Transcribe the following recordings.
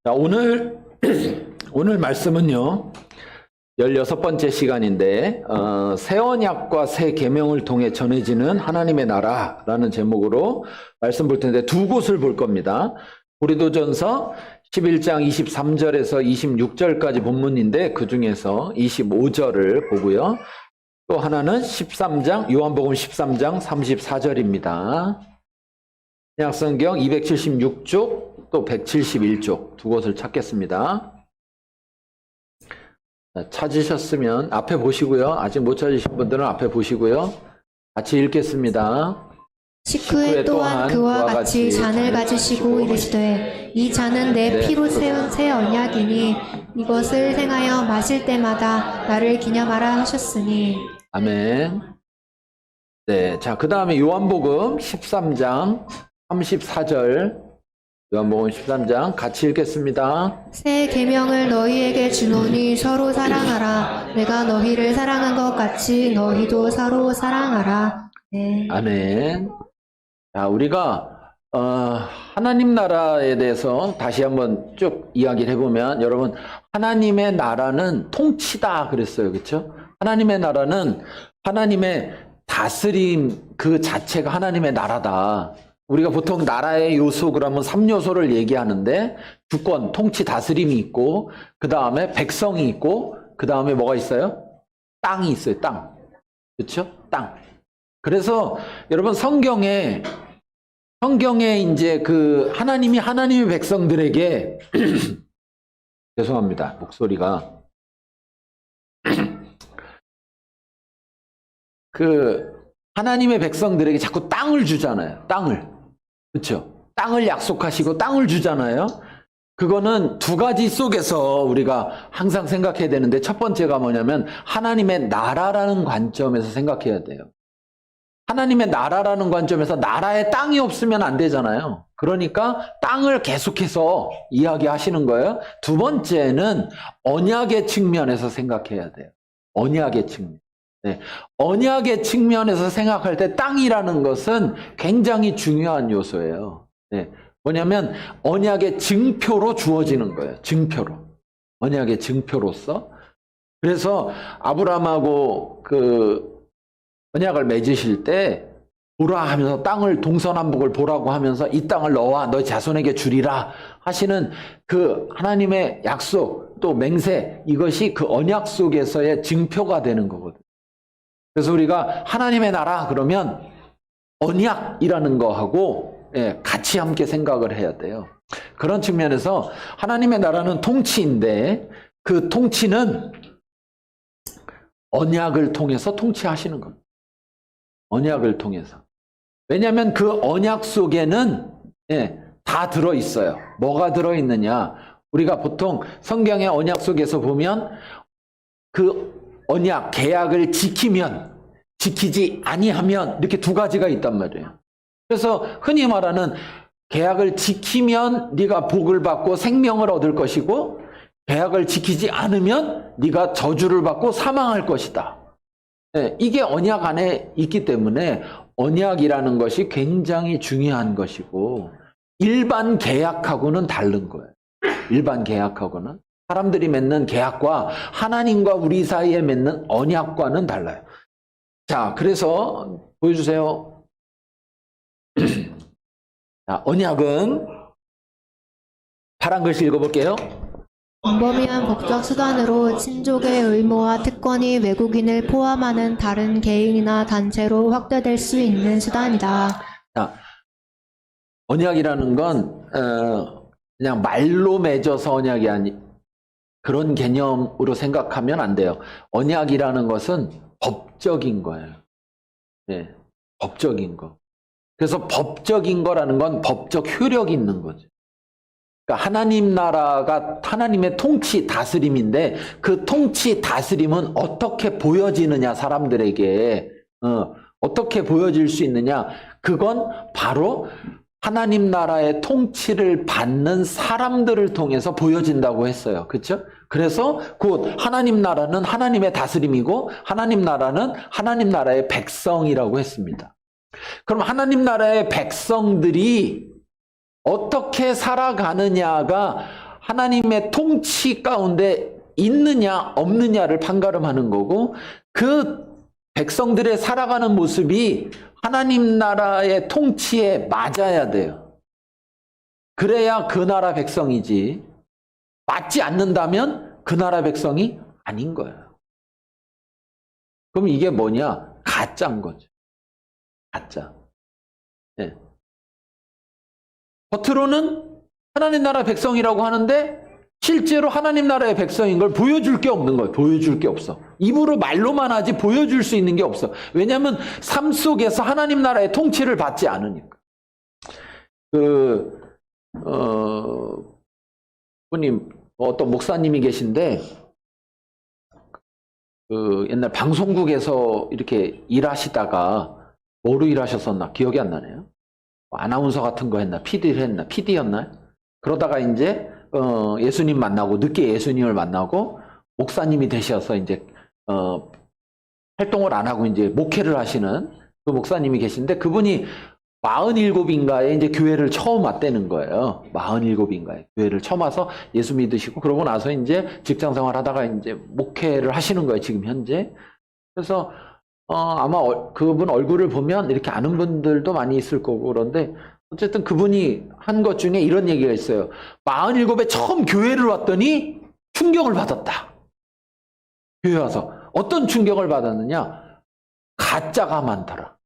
자, 오늘 말씀은요, 16번째 시간인데, 새 언약과 새 계명을 통해 전해지는 하나님의 나라라는 제목으로 말씀 볼 텐데, 두 곳을 볼 겁니다. 고린도전서 11장 23절에서 26절까지 본문인데, 그 중에서 25절을 보고요. 또 하나는 13장, 요한복음 13장 34절입니다. 신약성경 276쪽, 또 171쪽 두 곳을 찾겠습니다. 찾으셨으면 앞에 보시고요. 아직 못 찾으신 분들은 앞에 보시고요. 같이 읽겠습니다. 19회 또한 그와 같이 잔을 가지시고 이르시되 이 잔은 내 피로 세운 새 언약이니 이것을 행하여 마실 때마다 나를 기념하라 하셨으니. 아멘. 네, 자, 그 다음에 요한복음 13장 34절, 요한복음 13장 같이 읽겠습니다. 새 계명을 너희에게 주노니 서로 사랑하라. 내가 너희를 사랑한 것 같이 너희도 서로 사랑하라. 네. 아멘. 자, 우리가 하나님 나라에 대해서 다시 한번 쭉 이야기를 해보면, 여러분, 하나님의 나라는 통치다 그랬어요. 그렇죠? 하나님의 나라는 하나님의 다스림 그 자체가 하나님의 나라다. 우리가 보통 나라의 요소 그러면 3요소를 얘기하는데, 주권, 통치, 다스림이 있고, 그 다음에 백성이 있고, 그 다음에 뭐가 있어요? 땅이 있어요. 땅. 그렇죠? 땅. 그래서 여러분, 성경에 이제 그 하나님의 백성들에게 죄송합니다. 목소리가 그 하나님의 백성들에게 자꾸 땅을 주잖아요. 땅을. 그렇죠? 땅을 약속하시고 땅을 주잖아요. 그거는 두 가지 속에서 우리가 항상 생각해야 되는데, 첫 번째가 뭐냐면 하나님의 나라라는 관점에서 생각해야 돼요. 하나님의 나라라는 관점에서 나라에 땅이 없으면 안 되잖아요. 그러니까 땅을 계속해서 이야기하시는 거예요. 두 번째는 언약의 측면에서 생각해야 돼요. 언약의 측면. 네. 언약의 측면에서 생각할 때 땅이라는 것은 굉장히 중요한 요소예요. 네. 뭐냐면 언약의 증표로 주어지는 거예요. 증표로. 언약의 증표로서. 그래서 아브라함하고 그 언약을 맺으실 때 보라 하면서 땅을 동서남북을 보라고 하면서 이 땅을 너와 너희 자손에게 주리라 하시는 그 하나님의 약속 또 맹세, 이것이 그 언약 속에서의 증표가 되는 거거든요. 그래서 우리가 하나님의 나라 그러면 언약이라는 거하고 같이 함께 생각을 해야 돼요. 그런 측면에서 하나님의 나라는 통치인데, 그 통치는 언약을 통해서 통치하시는 겁니다. 언약을 통해서. 왜냐하면 그 언약 속에는 다 들어있어요. 뭐가 들어있느냐. 우리가 보통 성경의 언약 속에서 보면 그 언약, 계약을 지키면, 지키지 아니하면 이렇게 두 가지가 있단 말이에요. 그래서 흔히 말하는 계약을 지키면 네가 복을 받고 생명을 얻을 것이고, 계약을 지키지 않으면 네가 저주를 받고 사망할 것이다. 이게 언약 안에 있기 때문에 언약이라는 것이 굉장히 중요한 것이고, 일반 계약하고는 다른 거예요. 일반 계약하고는. 사람들이 맺는 계약과 하나님과 우리 사이에 맺는 언약과는 달라요. 자, 그래서 보여주세요. 자, 언약은 파란 글씨 읽어볼게요. 광범위한 법적 수단으로 친족의 의무와 특권이 외국인을 포함하는 다른 개인이나 단체로 확대될 수 있는 수단이다. 자, 언약이라는 건 그냥 말로 맺어서 언약이 그런 개념으로 생각하면 안 돼요. 언약이라는 것은 법적인 거예요. 네, 법적인 거. 그래서 법적인 거라는 건 법적 효력이 있는 거죠. 그러니까 하나님 나라가 하나님의 통치, 다스림인데, 그 통치, 다스림은 어떻게 보여지느냐, 사람들에게. 어떻게 보여질 수 있느냐. 그건 바로 하나님 나라의 통치를 받는 사람들을 통해서 보여진다고 했어요. 그렇죠? 그래서 곧 하나님 나라는 하나님의 다스림이고, 하나님 나라는 하나님 나라의 백성이라고 했습니다. 그럼 하나님 나라의 백성들이 어떻게 살아가느냐가 하나님의 통치 가운데 있느냐 없느냐를 판가름하는 거고, 그 백성들의 살아가는 모습이 하나님 나라의 통치에 맞아야 돼요. 그래야 그 나라 백성이지, 맞지 않는다면 그 나라 백성이 아닌 거예요. 그럼 이게 뭐냐? 가짜인 거죠. 가짜. 네. 겉으로는 하나님 나라 백성이라고 하는데 실제로 하나님 나라의 백성인 걸 보여줄 게 없는 거예요. 보여줄 게 없어. 입으로 말로만 하지 보여줄 수 있는 게 없어. 왜냐하면 삶 속에서 하나님 나라의 통치를 받지 않으니까. 분님, 어떤 목사님이 계신데, 옛날 방송국에서 이렇게 일하시다가, 뭐로 일하셨었나? 기억이 안 나네요. 아나운서 같은 거 했나? PD를 했나? PD였나요? 그러다가 이제, 예수님 만나고, 늦게 예수님을 만나고, 목사님이 되셔서 이제, 활동을 안 하고 이제 목회를 하시는 그 목사님이 계신데, 그분이 47인가에 이제 교회를 처음 왔다는 거예요. 47인가에 교회를 처음 와서 예수 믿으시고, 그러고 나서 이제 직장 생활 하다가 이제 목회를 하시는 거예요, 지금 현재. 그래서, 아마 그분 얼굴을 보면 이렇게 아는 분들도 많이 있을 거고, 그런데 어쨌든 그분이 한 것 중에 이런 얘기가 있어요. 47에 처음 교회를 왔더니 충격을 받았다. 교회 와서. 어떤 충격을 받았느냐? 가짜가 많더라.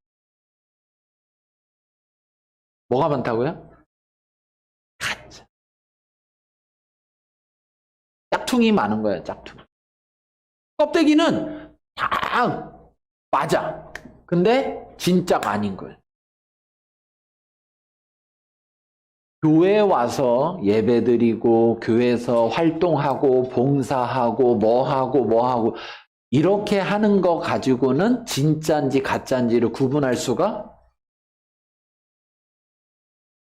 뭐가 많다고요? 가짜. 짝퉁이 많은 거예요, 짝퉁. 껍데기는 다 맞아. 근데 진짜가 아닌 거예요. 교회에 와서 예배드리고, 교회에서 활동하고, 봉사하고, 뭐하고, 이렇게 하는 거 가지고는 진짜인지 가짜인지를 구분할 수가,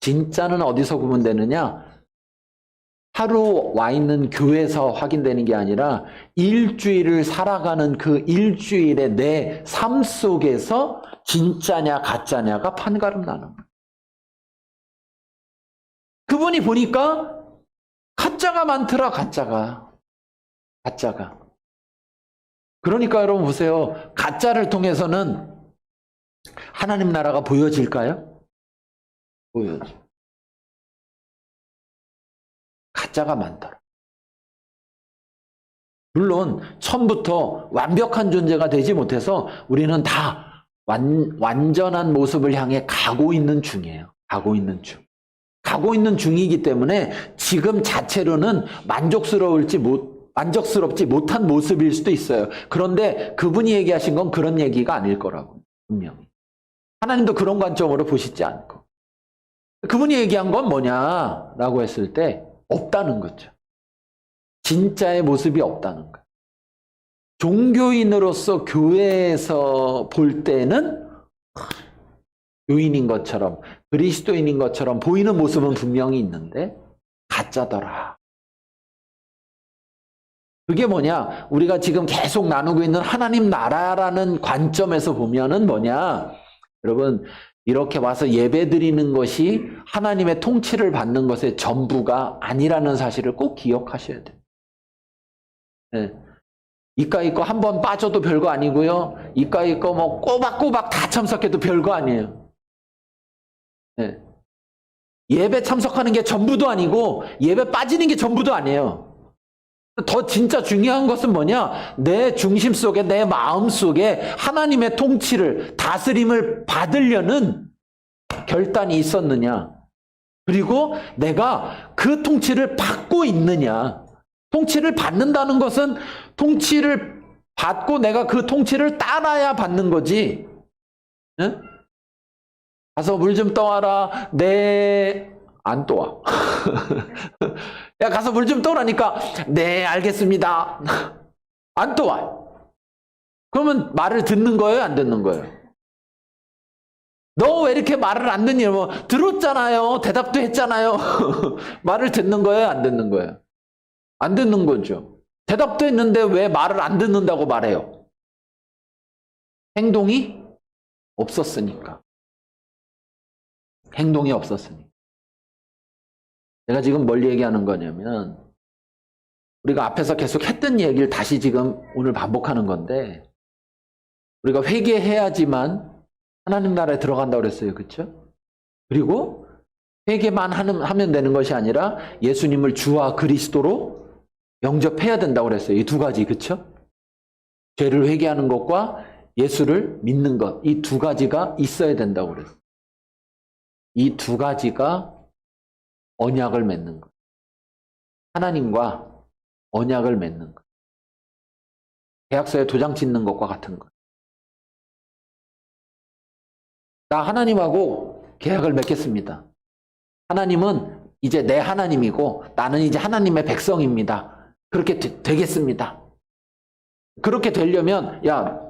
진짜는 어디서 구분되느냐? 하루 와 있는 교회에서 확인되는 게 아니라 일주일을 살아가는 그 일주일의 내 삶 속에서 진짜냐 가짜냐가 판가름 나는 거예요. 그분이 보니까 가짜가 많더라, 가짜가. 그러니까 여러분 보세요. 가짜를 통해서는 하나님 나라가 보여질까요? 보여져. 가짜가 많더라. 물론 처음부터 완벽한 존재가 되지 못해서 우리는 다 완전한 모습을 향해 가고 있는 중이에요. 가고 있는 중이기 때문에 지금 자체로는 만족스럽지 못한 모습일 수도 있어요. 그런데 그분이 얘기하신 건 그런 얘기가 아닐 거라고, 분명히. 하나님도 그런 관점으로 보시지 않고. 그분이 얘기한 건 뭐냐라고 했을 때 없다는 거죠. 진짜의 모습이 없다는 거예요. 종교인으로서 교회에서 볼 때는 교인인 것처럼, 그리스도인인 것처럼 보이는 모습은 분명히 있는데 가짜더라. 그게 뭐냐? 우리가 지금 계속 나누고 있는 하나님 나라라는 관점에서 보면은 뭐냐? 여러분, 이렇게 와서 예배 드리는 것이 하나님의 통치를 받는 것의 전부가 아니라는 사실을 꼭 기억하셔야 돼요. 네. 이까이 거 한 번 빠져도 별거 아니고요. 이까이 거 뭐 꼬박꼬박 다 참석해도 별거 아니에요. 네. 예배 참석하는 게 전부도 아니고 예배 빠지는 게 전부도 아니에요. 더 진짜 중요한 것은 뭐냐? 내 중심 속에, 내 마음 속에 하나님의 통치를, 다스림을 받으려는 결단이 있었느냐? 그리고 내가 그 통치를 받고 있느냐? 통치를 받는다는 것은 통치를 받고 내가 그 통치를 따라야 받는 거지. 응? 가서 물 좀 떠와라. 안 떠와. 야, 가서 물 좀 떠오라니까, 네, 알겠습니다. 안 떠와. 그러면 말을 듣는 거예요, 안 듣는 거예요? 너 왜 이렇게 말을 안 듣니? 뭐, 들었잖아요. 대답도 했잖아요. 말을 듣는 거예요, 안 듣는 거예요? 안 듣는 거죠. 대답도 했는데 왜 말을 안 듣는다고 말해요? 행동이 없었으니까. 행동이 없었으니까. 제가 지금 뭘 얘기하는 거냐면, 우리가 앞에서 계속 했던 얘기를 다시 지금 오늘 반복하는 건데, 우리가 회개해야지만 하나님 나라에 들어간다고 그랬어요. 그렇죠? 그리고 회개만 하면 되는 것이 아니라 예수님을 주와 그리스도로 영접해야 된다고 그랬어요. 이 두 가지. 그렇죠? 죄를 회개하는 것과 예수를 믿는 것, 이 두 가지가 있어야 된다고 그랬어요. 이 두 가지가 언약을 맺는 것. 하나님과 언약을 맺는 것. 계약서에 도장 찍는 것과 같은 것. 나 하나님하고 계약을 맺겠습니다. 하나님은 이제 내 하나님이고 나는 이제 하나님의 백성입니다. 그렇게 되겠습니다. 그렇게 되려면 야,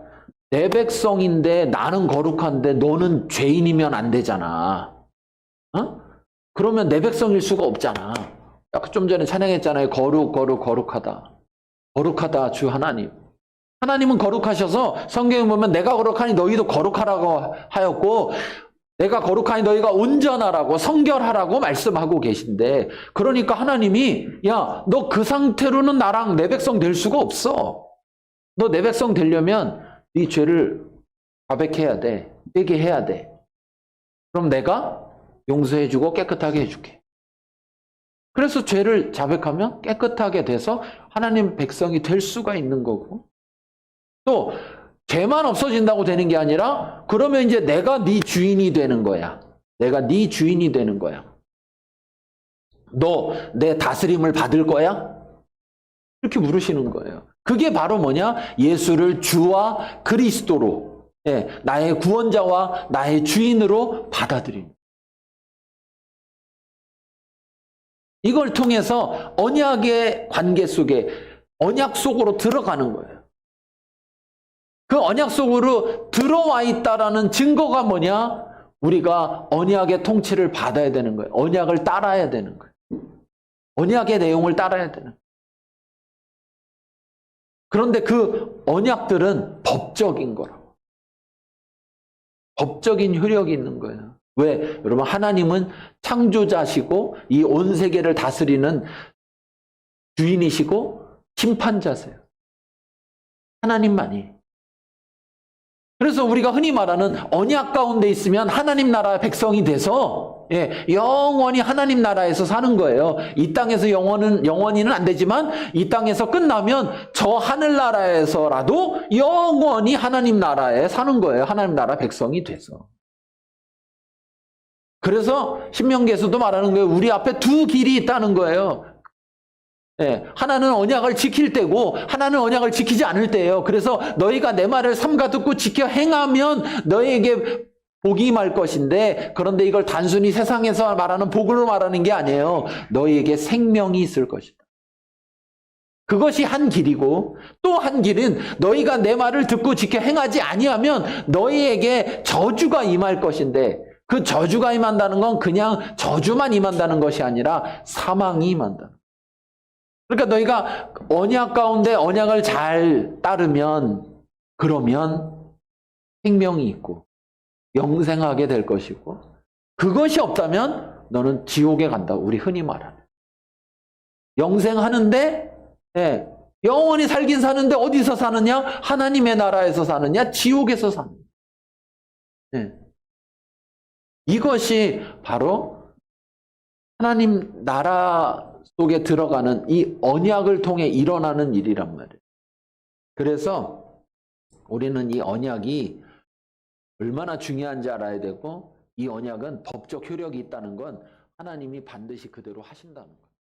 내 백성인데 나는 거룩한데 너는 죄인이면 안 되잖아. 어? 그러면 내 백성일 수가 없잖아. 아까 좀 전에 찬양했잖아요. 거룩하다. 거룩하다 주 하나님. 하나님은 거룩하셔서 성경에 보면 내가 거룩하니 너희도 거룩하라고 하였고 내가 거룩하니 너희가 온전하라고 성결하라고 말씀하고 계신데, 그러니까 하나님이 야, 너 그 상태로는 나랑 내 백성 될 수가 없어. 너 내 백성 되려면 네 죄를 자백해야 돼. 회개해야 돼. 그럼 내가 용서해주고 깨끗하게 해줄게. 그래서 죄를 자백하면 깨끗하게 돼서 하나님 백성이 될 수가 있는 거고, 또 죄만 없어진다고 되는 게 아니라 그러면 이제 내가 네 주인이 되는 거야. 내가 네 주인이 되는 거야. 너 내 다스림을 받을 거야? 이렇게 물으시는 거예요. 그게 바로 뭐냐? 예수를 주와 그리스도로, 나의 구원자와 나의 주인으로 받아들이는. 이걸 통해서 언약의 관계 속에, 언약 속으로 들어가는 거예요. 그 언약 속으로 들어와 있다라는 증거가 뭐냐? 우리가 언약의 통치를 받아야 되는 거예요. 언약을 따라야 되는 거예요. 언약의 내용을 따라야 되는 거예요. 그런데 그 언약들은 법적인 거라고. 법적인 효력이 있는 거예요. 왜? 여러분, 하나님은 창조자시고 이 온 세계를 다스리는 주인이시고 심판자세요. 하나님만이. 그래서 우리가 흔히 말하는 언약 가운데 있으면 하나님 나라 백성이 돼서 영원히 하나님 나라에서 사는 거예요. 이 땅에서 영원히는 안 되지만 이 땅에서 끝나면 저 하늘나라에서라도 영원히 하나님 나라에 사는 거예요. 하나님 나라 백성이 돼서. 그래서 신명기에서도 말하는 거예요. 우리 앞에 두 길이 있다는 거예요. 하나는 언약을 지킬 때고 하나는 언약을 지키지 않을 때예요. 그래서 너희가 내 말을 삼가 듣고 지켜 행하면 너희에게 복이 임할 것인데, 그런데 이걸 단순히 세상에서 말하는 복으로 말하는 게 아니에요. 너희에게 생명이 있을 것이다. 그것이 한 길이고, 또 한 길은 너희가 내 말을 듣고 지켜 행하지 아니하면 너희에게 저주가 임할 것인데, 그 저주가 임한다는 건 그냥 저주만 임한다는 것이 아니라 사망이 임한다. 그러니까 너희가 언약 가운데 언약을 잘 따르면, 그러면 생명이 있고 영생하게 될 것이고, 그것이 없다면 너는 지옥에 간다고 우리 흔히 말하는. 영생하는데, 영원히 살긴 사는데 어디서 사느냐? 하나님의 나라에서 사느냐? 지옥에서 사느냐? 이것이 바로 하나님 나라 속에 들어가는 이 언약을 통해 일어나는 일이란 말이에요. 그래서 우리는 이 언약이 얼마나 중요한지 알아야 되고, 이 언약은 법적 효력이 있다는 건 하나님이 반드시 그대로 하신다는 거예요.